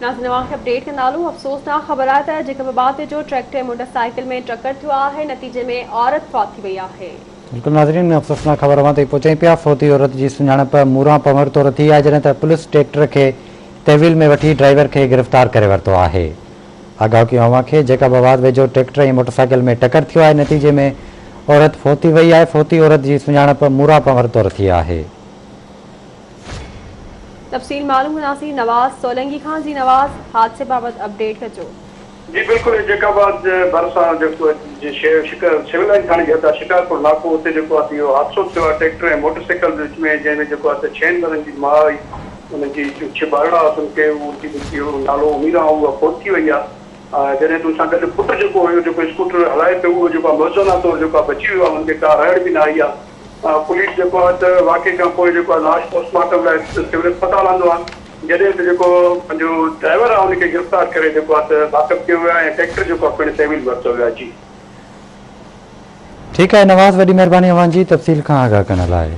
नाज़रीन अपडेट कंदालू अफ़सोसनाक ख़बर आहे त जेका बाबा जो ट्रैक्टर मोटरसाइकिल में टक्कर थियो आहे नतीजे में औरत फौत थी वई आहे। बिल्कुल नाज़रीन अफ़सोसनाक ख़बर अवां ताईं पहुचाई पिया। फौती औरत जी सुञाणप मूरा पवर तौर थी आहे जॾहिं त पुलिस ट्रैक्टर खे तहवील में वठी ड्राइवर खे गिरफ़्तार करे वरितो आहे। आगाह कयूं अवां खे जेका बाबा वेझो ट्रैक्टर ऐं मोटरसाइकिल में टक्कर थियो आहे नतीजे में औरत फौती वई आहे। फौती औरत जी सुञाणप मूरा पवर तौर थी आहे। तफ़सील मालूम कंदासीं नवाज़ सोलंगी खां। जी नवाज़, हादसे बाबति अपडेट कजो। जी बिल्कुल जैकाबाद भरसा सिविल लाइन थाने जे शिकारपुर नाको उते हादसो थियो आहे ट्रैक्टर ऐं मोटरसाइकिल विच में जंहिंमें 6 ॼणनि जी माउ उनजी छिबाड़ा उनखे नालो मीरा उहा फौत थी वई आहे। जॾहिं तूं सां गॾु पुटु जेको हुयो स्कूटर हलाए पियो उहो मौज़ूना तौरु बची वियो आहे, हुनखे का रहड़ बि न आई आहे। पुलिस त वाक़े खां पोइ लाश पोस्टमार्टम लाइ सिविल अस्पताल आंदो आहे। जॾहिं त ड्राइवर आहे उनखे गिरफ़्तार करे वाक़फ़ कयो वियो आहे ऐं ट्रैक्टर पिणु तहवील वरितो वियो आहे। जी ठीकु आहे नवाज़, वॾी महिरबानी अवां जी तफ़सील खां आगाह करण लाइ।